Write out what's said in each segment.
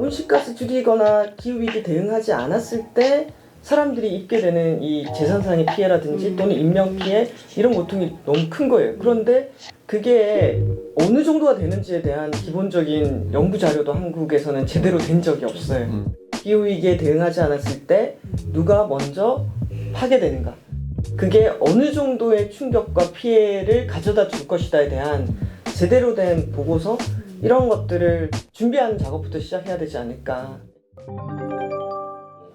온실가스 줄이거나 기후위기 대응하지 않았을 때 사람들이 입게 되는 이 재산상의 피해라든지 또는 인명피해 이런 고통이 너무 큰 거예요. 그런데 그게 어느 정도가 되는지에 대한 기본적인 연구 자료도 한국에서는 제대로 된 적이 없어요. 기후위기에 대응하지 않았을 때 누가 먼저 파괴되는가, 그게 어느 정도의 충격과 피해를 가져다 줄 것이다에 대한 제대로 된 보고서, 이런 것들을 준비하는 작업부터 시작해야 되지 않을까.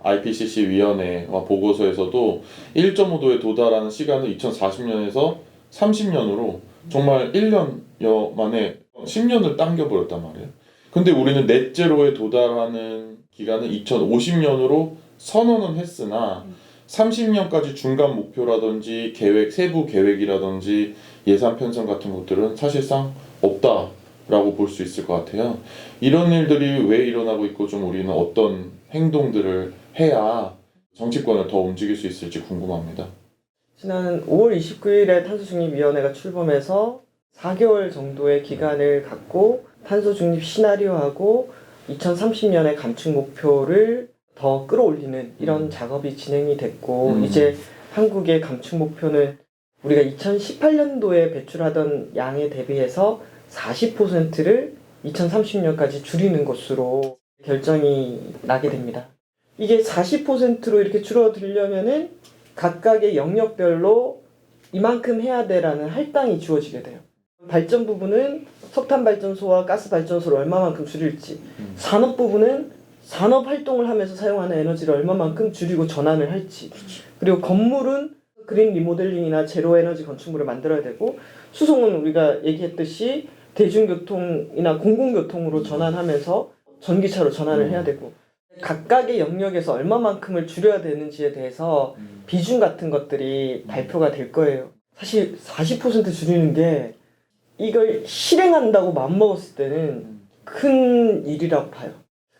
IPCC 위원회와 보고서에서도 1.5도에 도달하는 시간을 2040년에서 30년으로 정말 1년여 만에 10년을 당겨버렸단 말이에요. 근데 우리는 넷제로에 도달하는 기간은 2050년으로 선언은 했으나 30년까지 중간 목표라든지 계획, 세부 계획이라든지 예산 편성 같은 것들은 사실상 없다라고 볼 수 있을 것 같아요. 이런 일들이 왜 일어나고 있고 좀 우리는 어떤 행동들을 해야 정치권을 더 움직일 수 있을지 궁금합니다. 지난 5월 29일에 탄소중립위원회가 출범해서 4개월 정도의 기간을 갖고 탄소중립 시나리오하고 2030년의 감축 목표를 더 끌어올리는 이런 작업이 진행이 됐고, 이제 한국의 감축 목표는 우리가 2018년도에 배출하던 양에 대비해서 40%를 2030년까지 줄이는 것으로 결정이 나게 됩니다. 이게 40%로 이렇게 줄어들려면은 각각의 영역별로 이만큼 해야 돼라는 할당이 주어지게 돼요. 발전 부분은 석탄 발전소와 가스 발전소를 얼마만큼 줄일지, 산업 부분은 산업 활동을 하면서 사용하는 에너지를 얼마만큼 줄이고 전환을 할지, 그리고 건물은 그린 리모델링이나 제로 에너지 건축물을 만들어야 되고, 수송은 우리가 얘기했듯이 대중교통이나 공공교통으로 전환하면서 전기차로 전환을 해야 되고, 각각의 영역에서 얼마만큼을 줄여야 되는지에 대해서 비중 같은 것들이 발표가 될 거예요. 사실 40% 줄이는 게 이걸 실행한다고 맘먹었을 때는 큰 일이라고 봐요.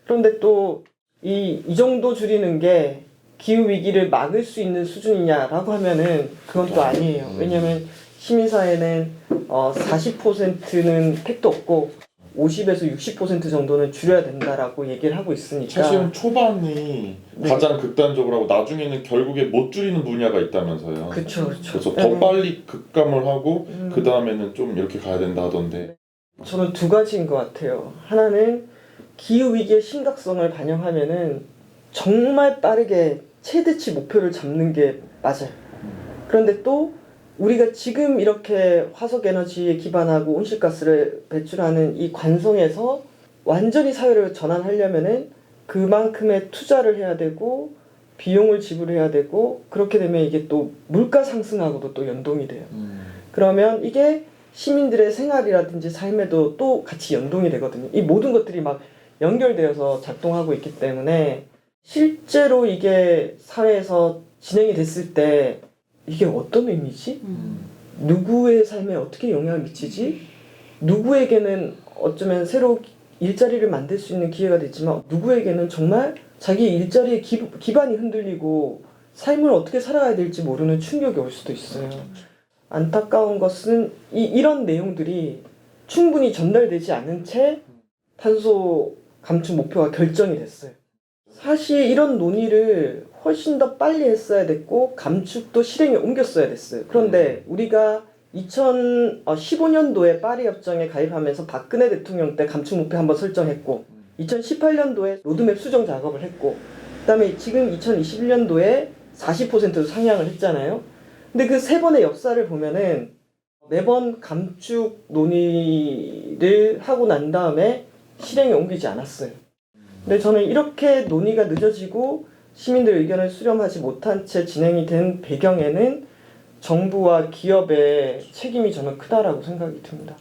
그런데 또 이 정도 줄이는 게 기후위기를 막을 수 있는 수준이냐라고 하면은 그건 또 아니에요. 왜냐면 시민사회는 40%는 택도 없고 50에서 60% 정도는 줄여야 된다라고 얘기를 하고 있으니까. 사실은 초반이 가장 극단적으로 하고 나중에는 결국에 못 줄이는 분야가 있다면서요. 그렇죠. 그래서 더 빨리 급감을 하고 그 다음에는 좀 이렇게 가야 된다 하던데. 저는 두 가지인 것 같아요. 하나는 기후위기의 심각성을 반영하면은 정말 빠르게 최대치 목표를 잡는 게 맞아요. 그런데 또 우리가 지금 이렇게 화석에너지에 기반하고 온실가스를 배출하는 이 관성에서 완전히 사회를 전환하려면은 그만큼의 투자를 해야 되고 비용을 지불해야 되고, 그렇게 되면 이게 또 물가 상승하고도 또 연동이 돼요. 그러면 이게 시민들의 생활이라든지 삶에도 또 같이 연동이 되거든요. 이 모든 것들이 막 연결되어서 작동하고 있기 때문에 실제로 이게 사회에서 진행이 됐을 때 이게 어떤 의미지? 누구의 삶에 어떻게 영향을 미치지? 누구에게는 어쩌면 새로 일자리를 만들 수 있는 기회가 되지만 누구에게는 정말 자기 일자리의 기반이 흔들리고 삶을 어떻게 살아가야 될지 모르는 충격이 올 수도 있어요. 안타까운 것은 이런 내용들이 충분히 전달되지 않은 채 탄소 감축 목표가 결정이 됐어요. 사실 이런 논의를 훨씬 더 빨리 했어야 됐고 감축도 실행에 옮겼어야 됐어요. 그런데 우리가 2015년도에 파리 협정에 가입하면서 박근혜 대통령 때 감축 목표 한번 설정했고, 2018년도에 로드맵 수정 작업을 했고, 그다음에 지금 2021년도에 40%로 상향을 했잖아요. 근데 그 세 번의 역사를 보면은 매번 감축 논의를 하고 난 다음에 실행에 옮기지 않았어요. 근데 저는 이렇게 논의가 늦어지고 시민들의 의견을 수렴하지 못한 채 진행이 된 배경에는 정부와 기업의 책임이 저는 크다라고 생각이 듭니다.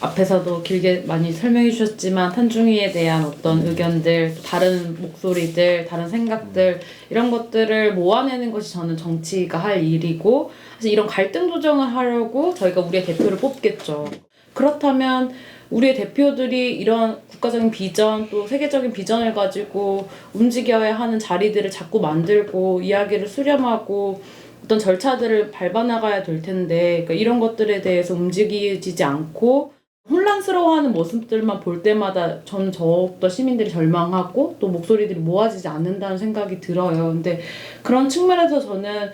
앞에서도 길게 많이 설명해 주셨지만 탄중위에 대한 어떤 의견들, 다른 목소리들, 다른 생각들 이런 것들을 모아내는 것이 저는 정치가 할 일이고, 사실 이런 갈등 조정을 하려고 저희가 우리의 대표를 뽑겠죠. 그렇다면 우리의 대표들이 이런 국가적인 비전 또 세계적인 비전을 가지고 움직여야 하는 자리들을 자꾸 만들고 이야기를 수렴하고 어떤 절차들을 밟아나가야 될 텐데, 그러니까 이런 것들에 대해서 움직이지 않고 혼란스러워하는 모습들만 볼 때마다 저는 더욱더 시민들이 절망하고 또 목소리들이 모아지지 않는다는 생각이 들어요. 근데 그런 측면에서 저는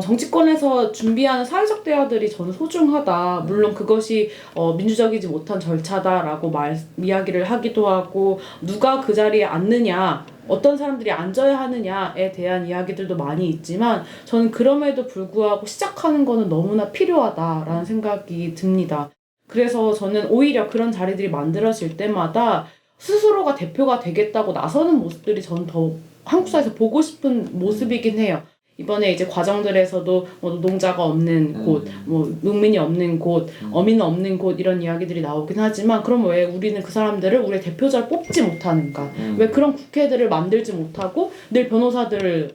정치권에서 준비하는 사회적 대화들이 저는 소중하다. 물론 그것이 민주적이지 못한 절차다라고 이야기를 하기도 하고, 누가 그 자리에 앉느냐, 어떤 사람들이 앉아야 하느냐에 대한 이야기들도 많이 있지만, 저는 그럼에도 불구하고 시작하는 거는 너무나 필요하다라는 생각이 듭니다. 그래서 저는 오히려 그런 자리들이 만들어질 때마다 스스로가 대표가 되겠다고 나서는 모습들이 저는 더 한국 사회에서 보고 싶은 모습이긴 해요. 이번에 이제 과정들에서도 뭐 노동자가 없는 곳, 뭐 농민이 없는 곳, 어민은 없는 곳 이런 이야기들이 나오긴 하지만, 그럼 왜 우리는 그 사람들을 우리의 대표자를 뽑지 못하는가? 왜 그런 국회들을 만들지 못하고 늘 변호사들,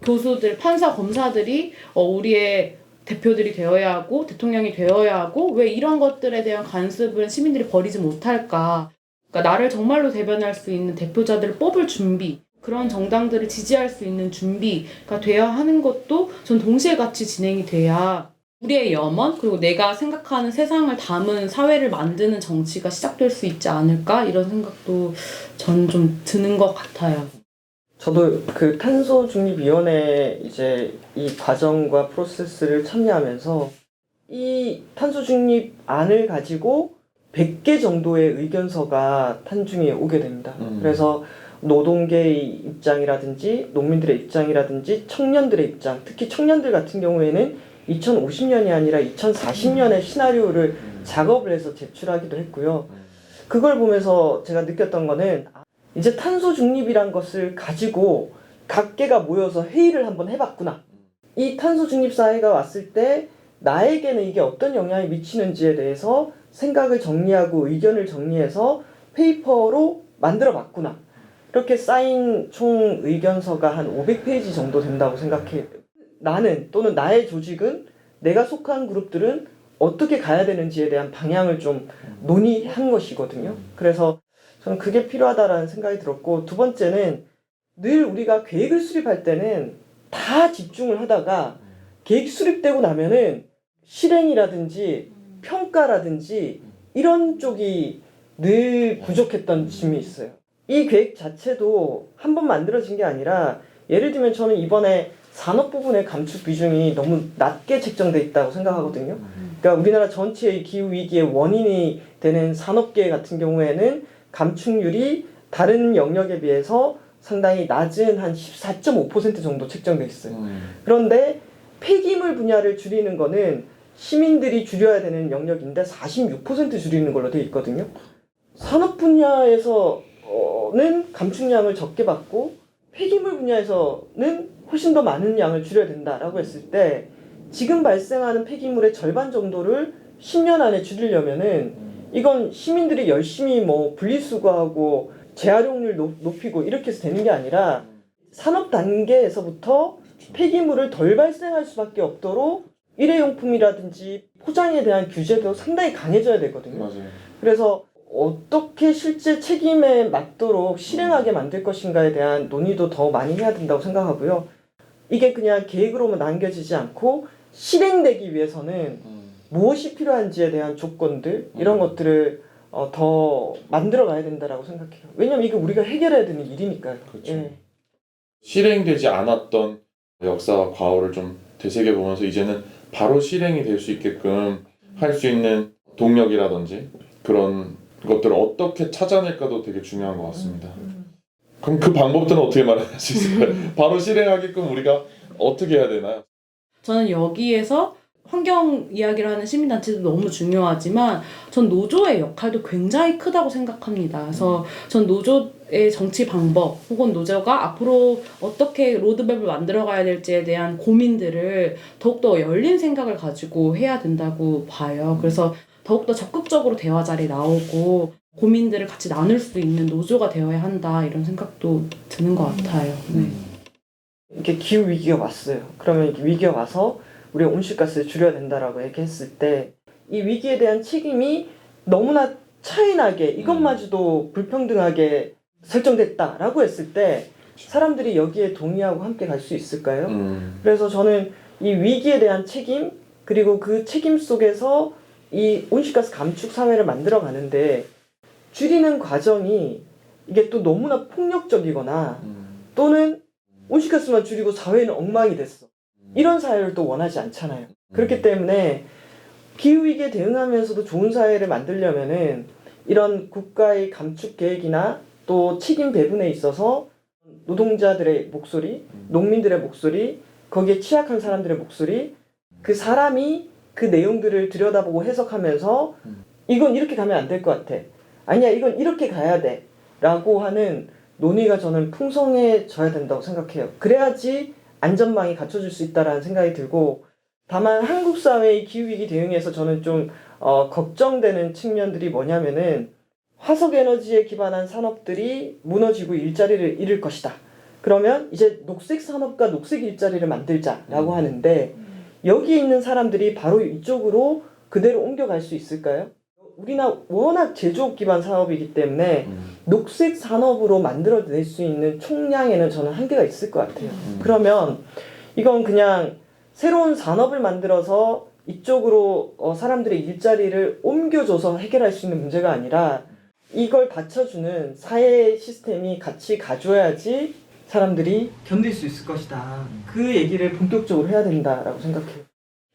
교수들, 판사, 검사들이 우리의 대표들이 되어야 하고 대통령이 되어야 하고 왜 이런 것들에 대한 관습을 시민들이 버리지 못할까? 그러니까 나를 정말로 대변할 수 있는 대표자들을 뽑을 준비, 그런 정당들을 지지할 수 있는 준비가 돼야 하는 것도 전 동시에 같이 진행이 돼야 우리의 염원, 그리고 내가 생각하는 세상을 담은 사회를 만드는 정치가 시작될 수 있지 않을까? 이런 생각도 전 좀 드는 것 같아요. 저도 그 탄소중립위원회 이제 이 과정과 프로세스를 참여하면서 이 탄소중립안을 가지고 100개 정도의 의견서가 탄중에 오게 됩니다. 그래서 노동계의 입장이라든지 농민들의 입장이라든지 청년들의 입장, 특히 청년들 같은 경우에는 2050년이 아니라 2040년의 시나리오를 작업을 해서 제출하기도 했고요. 그걸 보면서 제가 느꼈던 거는 이제 탄소 중립이란 것을 가지고 각계가 모여서 회의를 한번 해봤구나. 이 탄소 중립 사회가 왔을 때 나에게는 이게 어떤 영향을 미치는지에 대해서 생각을 정리하고 의견을 정리해서 페이퍼로 만들어 봤구나. 이렇게 쌓인 총 의견서가 한 500페이지 정도 된다고 생각해요. 나는 또는 나의 조직은, 내가 속한 그룹들은 어떻게 가야 되는지에 대한 방향을 좀 논의한 것이거든요. 그래서 저는 그게 필요하다라는 생각이 들었고, 두 번째는 늘 우리가 계획을 수립할 때는 다 집중을 하다가 계획이 수립되고 나면은 실행이라든지 평가라든지 이런 쪽이 늘 부족했던 점이 있어요. 이 계획 자체도 한 번 만들어진 게 아니라, 예를 들면 저는 이번에 산업 부분의 감축 비중이 너무 낮게 책정돼 있다고 생각하거든요. 그러니까 우리나라 전체의 기후위기의 원인이 되는 산업계 같은 경우에는 감축률이 다른 영역에 비해서 상당히 낮은 한 14.5% 정도 책정돼 있어요. 그런데 폐기물 분야를 줄이는 거는 시민들이 줄여야 되는 영역인데 46% 줄이는 걸로 돼 있거든요. 산업 분야에서는 감축량을 적게 받고 폐기물 분야에서는 훨씬 더 많은 양을 줄여야 된다라고 했을 때, 지금 발생하는 폐기물의 절반 정도를 10년 안에 줄이려면은 이건 시민들이 열심히 뭐 분리수거하고 재활용률 높이고 이렇게 해서 되는 게 아니라, 산업 단계에서부터 폐기물을 덜 발생할 수밖에 없도록 일회용품이라든지 포장에 대한 규제도 상당히 강해져야 되거든요. 맞아요. 그래서 어떻게 실제 책임에 맞도록 실행하게 만들 것인가에 대한 논의도 더 많이 해야 된다고 생각하고요. 이게 그냥 계획으로만 남겨지지 않고 실행되기 위해서는 무엇이 필요한지에 대한 조건들, 이런 것들을 더 만들어 가야 된다라고 생각해요. 왜냐면 이게 우리가 해결해야 되는 일이니까요. 그렇죠. 예. 실행되지 않았던 역사와 과거를 좀 되새겨보면서 이제는 바로 실행이 될 수 있게끔 할 수 있는 동력이라든지 그런 것들을 어떻게 찾아낼까도 되게 중요한 것 같습니다. 그럼 그 방법들은 어떻게 말할 수 있을까요? 바로 실행하게끔 우리가 어떻게 해야 되나요? 저는 여기에서 환경 이야기를 하는 시민단체도 너무 중요하지만 전 노조의 역할도 굉장히 크다고 생각합니다. 그래서 전 노조의 정치 방법 혹은 노조가 앞으로 어떻게 로드맵을 만들어가야 될지에 대한 고민들을 더욱더 열린 생각을 가지고 해야 된다고 봐요. 그래서 더욱더 적극적으로 대화 자리에 나오고 고민들을 같이 나눌 수 있는 노조가 되어야 한다, 이런 생각도 드는 것 같아요. 네. 이렇게 기후 위기가 왔어요. 그러면 이렇게 위기가 와서 우리가 온실가스를 줄여야 된다라고 얘기했을 때, 이 위기에 대한 책임이 너무나 차이나게 이것마저도 불평등하게 설정됐다라고 했을 때 사람들이 여기에 동의하고 함께 갈 수 있을까요? 그래서 저는 이 위기에 대한 책임, 그리고 그 책임 속에서 이 온실가스 감축 사회를 만들어 가는데 줄이는 과정이 이게 또 너무나 폭력적이거나 또는 온실가스만 줄이고 사회는 엉망이 됐어. 이런 사회를 또 원하지 않잖아요. 그렇기 때문에 기후위기에 대응하면서도 좋은 사회를 만들려면은 이런 국가의 감축 계획이나 또 책임 배분에 있어서 노동자들의 목소리, 농민들의 목소리, 거기에 취약한 사람들의 목소리, 그 사람이 그 내용들을 들여다보고 해석하면서 이건 이렇게 가면 안 될 것 같아. 아니야, 이건 이렇게 가야 돼. 라고 하는 논의가 저는 풍성해져야 된다고 생각해요. 그래야지 안전망이 갖춰질 수 있다라는 생각이 들고, 다만 한국 사회의 기후위기 대응에서 저는 좀 걱정되는 측면들이 뭐냐면은 화석 에너지에 기반한 산업들이 무너지고 일자리를 잃을 것이다. 그러면 이제 녹색 산업과 녹색 일자리를 만들자라고 하는데 여기 있는 사람들이 바로 이쪽으로 그대로 옮겨갈 수 있을까요? 우리나라 워낙 제조업 기반 사업이기 때문에 녹색 산업으로 만들어낼 수 있는 총량에는 저는 한계가 있을 것 같아요. 그러면 이건 그냥 새로운 산업을 만들어서 이쪽으로 사람들의 일자리를 옮겨줘서 해결할 수 있는 문제가 아니라 이걸 받쳐주는 사회 시스템이 같이 가줘야지 사람들이 견딜 수 있을 것이다. 그 얘기를 본격적으로 해야 된다라고 생각해요.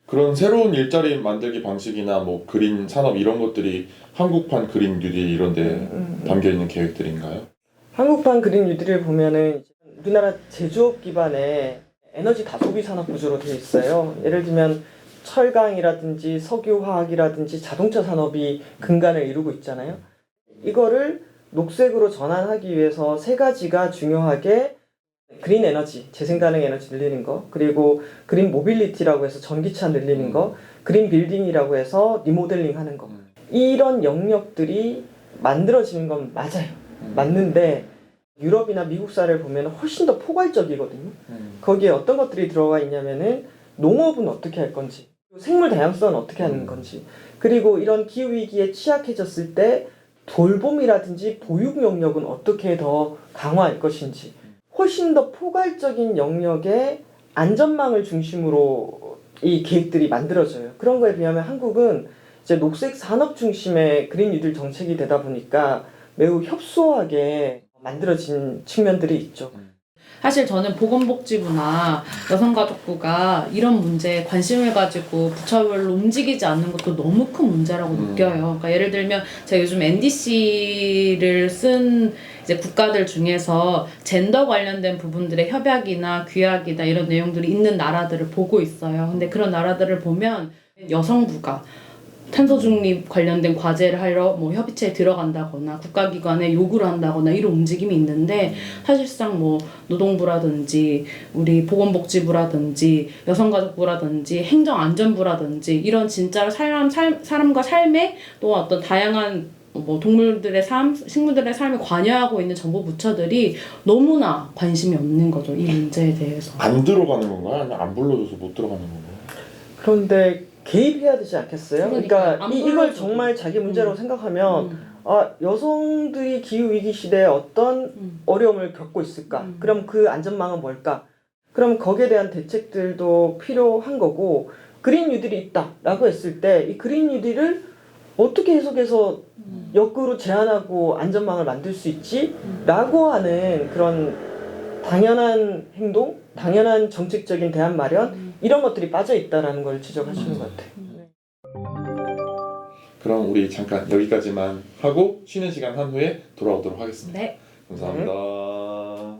그런 새로운 일자리 만들기 방식이나 뭐 그린 산업 이런 것들이 한국판 그린 뉴딜 이런 데 담겨 있는 계획들인가요? 한국판 그린 뉴딜을 보면은 우리나라 제조업 기반의 에너지 다소비 산업 구조로 되어 있어요. 예를 들면 철강이라든지 석유화학이라든지 자동차 산업이 근간을 이루고 있잖아요. 이거를 녹색으로 전환하기 위해서 세 가지가 중요하게 그린 에너지, 재생 가능 에너지 늘리는 거, 그리고 그린 모빌리티라고 해서 전기차 늘리는 거, 그린 빌딩이라고 해서 리모델링 하는 거. 이런 영역들이 만들어지는 건 맞아요. 맞는데 유럽이나 미국 사례를 보면 훨씬 더 포괄적이거든요. 거기에 어떤 것들이 들어가 있냐면은 농업은 어떻게 할 건지, 생물 다양성은 어떻게 하는 건지, 그리고 이런 기후위기에 취약해졌을 때 돌봄이라든지 보육 영역은 어떻게 더 강화할 것인지, 훨씬 더 포괄적인 영역의 안전망을 중심으로 이 계획들이 만들어져요. 그런 거에 비하면 한국은 이제 녹색 산업 중심의 그린 뉴딜 정책이 되다 보니까 매우 협소하게 만들어진 측면들이 있죠. 사실 저는 보건복지부나 여성가족부가 이런 문제에 관심을 가지고 부처별로 움직이지 않는 것도 너무 큰 문제라고 느껴요. 그러니까 예를 들면 제가 요즘 NDC를 쓴 이제 국가들 중에서 젠더 관련된 부분들의 협약이나 규약이나 이런 내용들이 있는 나라들을 보고 있어요. 근데 그런 나라들을 보면 여성부가 탄소 중립 관련된 과제를 하러 뭐 협의체에 들어간다거나 국가기관에 요구를 한다거나 이런 움직임이 있는데 사실상 뭐 노동부라든지 우리 보건복지부라든지 여성가족부라든지 행정안전부라든지 이런 진짜로 사람과 삶에 또 어떤 다양한 뭐 동물들의 삶, 식물들의 삶에 관여하고 있는 정부 부처들이 너무나 관심이 없는 거죠. 이 문제에 대해서. 안 들어가는 건가요? 아니면 안 불러줘서 못 들어가는 건가요? 그런데 개입해야 되지 않겠어요? 그러니까 이걸 불러줘도. 정말 자기 문제라고 생각하면 여성들이 기후위기 시대에 어떤 어려움을 겪고 있을까? 그럼 그 안전망은 뭘까? 그럼 거기에 대한 대책들도 필요한 거고, 그린 뉴딜이 있다라고 했을 때 이 그린 뉴딜을 어떻게 해석해서 역으로 제한하고 안전망을 만들 수 있지? 라고 하는 그런 당연한 행동, 당연한 정책적인 대안 마련, 이런 것들이 빠져 있다라는 걸 지적하시는 것 같아요. 그럼 우리 잠깐 여기까지만 하고 쉬는 시간 한 후에 돌아오도록 하겠습니다. 네. 감사합니다.